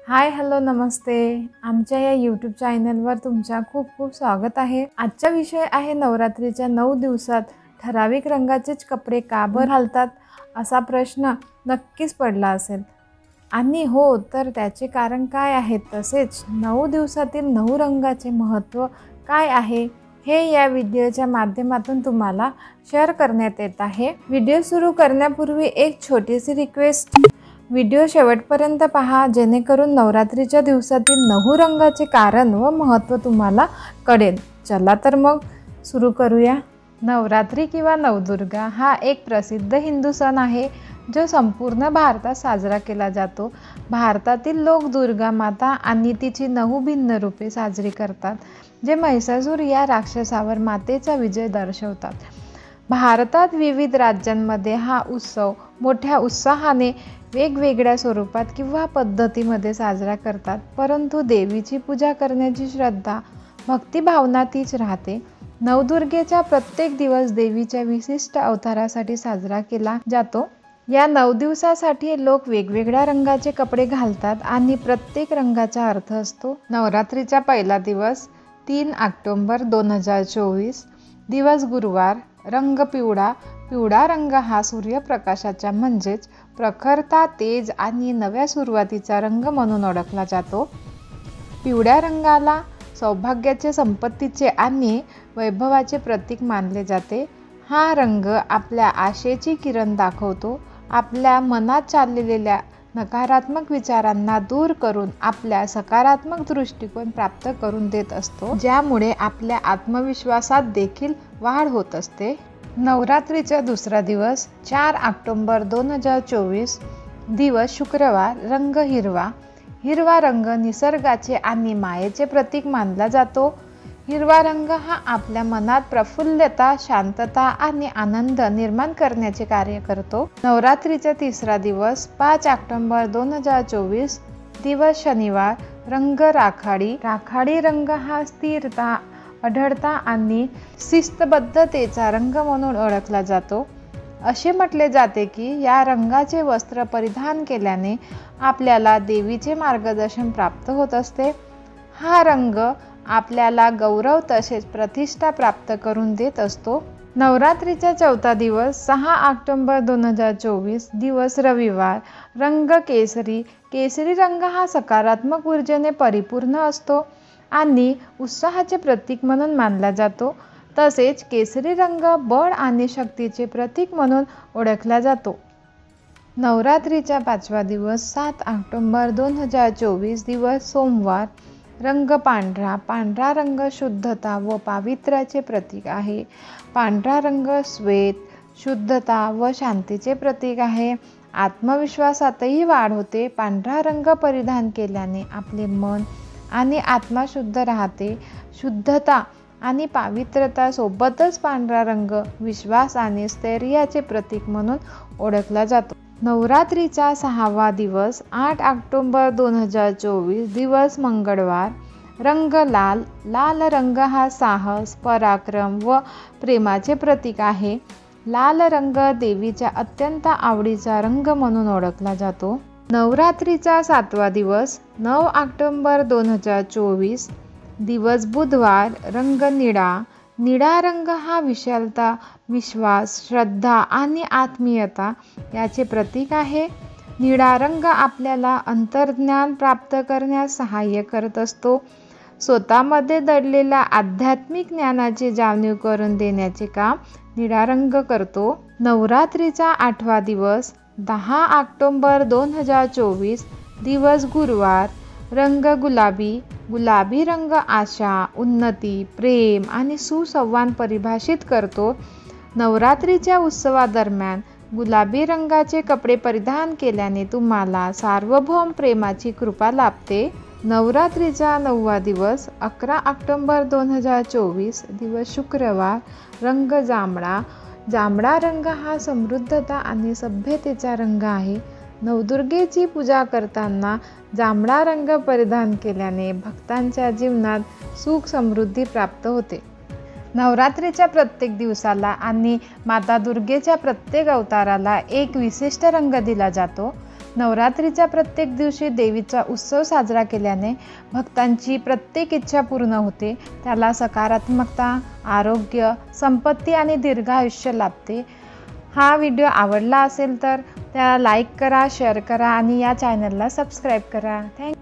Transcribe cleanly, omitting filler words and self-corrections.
Hi hello नमस्ते. आमच्या या YouTube चॅनलवर तुमच्या खूप खूप स्वागत आहे. आजचा विषय आहे नवरात्रीच्या 9 दिवसात ठराविक रंगाचेच कपडे का बरं घालतात असा प्रश्न नक्कीच पडला असेल. आणि हो तर त्याचे कारण काय आहे, तसेच 9 दिवसातील 9 रंगाचे महत्त्व काय आहे हे या व्हिडिओच्या माध्यमातून तुम्हाला शेअर करण्यात येत आहे. व्हिडिओ सुरू करण्यापूर्वी एक छोटीशी रिक्वेस्ट, व्हिडिओ शेवटपर्यंत पहा जेणेकरून नवरात्रीच्या दिवसातील 9 रंगाचे कारण व महत्त्व तुम्हाला कळेल. चला तर मग सुरू करूया. नवरात्री किंवा नवदुर्गा हा एक प्रसिद्ध हिंदू सण आहे जो संपूर्ण भारतात साजरा केला जातो. भारतातील लोक दुर्गा माता आणि तिची 9 भिन्न रूपे साजरी करतात जे महिषासूर या राक्षसावर मातेचा विजय दर्शवतात. भारतात विविध राज्यांमध्ये हा उत्सव मोठ्या उत्साहाने वेगवेगळ्या स्वरूपात किंवा पद्धतीमध्ये साजरा करतात, परंतु देवीची पूजा करण्याची श्रद्धा भक्तिभावना तीच राहते. नवदुर्गेचा प्रत्येक दिवस देवीच्या विशिष्ट अवतारासाठी साजरा केला जातो. या 9 दिवसासाठी लोक वेगवेगळ्या रंगाचे कपडे घालतात आणि प्रत्येक रंगाचा अर्थ असतो. नवरात्रीचा पहिला दिवस 3 ऑक्टोबर 2024 दिवस गुरुवार. रंग पिवळा. पिवळा रंग हा सूर्यप्रकाशाचा म्हणजेच प्रखरता, तेज आणि नव्या सुरुवातीचा रंग म्हणून ओळखला जातो. पिवळ्या रंगाला सौभाग्याचे, संपत्तीचे आणि वैभवाचे प्रतीक मानले जाते. हा रंग आपल्या आशेची किरण दाखवतो, आपल्या मनात चाललेल्या नकारात्मक विचारांना दूर करून आपल्या सकारात्मक दृष्टिकोन प्राप्त करून देत असतो, ज्यामुळे आपल्या आत्मविश्वासात देखील वाढ होत असते. नवरात्रीचा दुसरा दिवस 4 ऑक्टोबर 2024 दिवस शुक्रवार. रंग हिरवा. हिरवा रंग निसर्गाचे आणि मायेचे प्रतीक मानला जातो. हिरवा रंग हा आपल्या मनात प्रफुल्लता, शांतता आणि आनंद निर्माण करण्याचे कार्य करतो. नवरात्रीचा तिसरा दिवस 5 ऑक्टोबर 2024 दिवस शनिवार. रंग राखाडी. राखाडी रंग हा स्थिरता, अढळता आणि शिस्तबद्धतेचा रंग म्हणून ओळखला जातो. असे म्हटले जाते की या रंगाचे वस्त्र परिधान केल्याने आपल्याला देवीचे मार्गदर्शन प्राप्त होत असते. हा रंग आपल्याला गौरव तसेच प्रतिष्ठा प्राप्त करून देत असतो. नवरात्रीचा चौथा दिवस 6 ऑक्टोबर 2024 दिवस रविवार. रंग केसरी. केसरी रंग हा सकारात्मक ऊर्जेने परिपूर्ण असतो आणि उत्साहाचे प्रतीक म्हणून मानला जातो. तसेच केसरी रंग बळ आणि शक्तीचे प्रतीक म्हणून ओळखला जातो. नवरात्रीचा पाचवा दिवस 7 ऑक्टोबर 2024 दिवस सोमवार. रंग पांढरा. पांढरा रंग शुद्धता व पावित्र्याचे प्रतीक आहे. पांढरा रंग श्वेत, शुद्धता व शांतीचे प्रतीक आहे. आत्मविश्वासातही वाढ होते. पांढरा रंग परिधान केल्याने आपले मन आणि आत्मा शुद्ध राहते. शुद्धता आणि पावित्र्यता सोबतच पांढरा रंग विश्वास आणि स्थैर्याचे प्रतीक म्हणून ओळखला जातो. नवरात्रीचा सहावा दिवस 8 ऑक्टोबर 2024 दिवस मंगळवार. रंग लाल. लाल रंग हा साहस, पराक्रम व प्रेमाचे प्रतीक आहे. लाल रंग देवीच्या अत्यंत आवडीचा रंग म्हणून ओळखला जातो. नवरात्रीचा सातवा दिवस 9 ऑक्टोबर 2024 दिवस बुधवार. रंग निळा. निळा रंग हा विशालता, विश्वास, श्रद्धा आणि आत्मीयता याचे प्रतीक आहे. निळा रंग आपल्याला अंतर्ज्ञान प्राप्त करण्यास सहाय्य करत असतो. स्वतःमध्ये दडलेल्या आध्यात्मिक ज्ञानाची जाणीव करून देण्याचे काम निळा रंग करतो. नवरात्रीचा आठवा दिवस 10 ऑक्टोबर 2024 दिवस गुरुवार. रंग गुलाबी. गुलाबी रंग आशा, उन्नती, प्रेम आणि सुसंवाद परिभाषित करतो. नवरात्रीच्या उत्सवादरम्यान गुलाबी रंगाचे कपडे परिधान केल्याने तुम्हाला सार्वभौम प्रेमाची कृपा लाभते. नवरात्रीचा 9वा दिवस 11 ऑक्टोबर 2024 दिवस शुक्रवार. रंग जांभळा. जांभळा रंग हा समृद्धता आणि सभ्यतेचा रंग आहे. नवदुर्गेची पूजा करताना जांभळा रंग परिधान केल्याने भक्तांच्या जीवनात सुख समृद्धी प्राप्त होते. नवरात्रीच्या प्रत्येक दिवसाला आणि माता दुर्गेच्या प्रत्येक अवताराला एक विशिष्ट रंग दिला जातो. नवरात्रीच्या प्रत्येक दिवशी देवीचा उत्सव साजरा केल्याने भक्तांची प्रत्येक इच्छा पूर्ण होते. त्याला सकारात्मकता, आरोग्य, संपत्ती आणि दीर्घायुष्य लाभते. हा व्हिडिओ आवडला असेल तर त्याला लाईक करा, शेअर करा आणि या चॅनलला सबस्क्राईब करा. थँक्यू.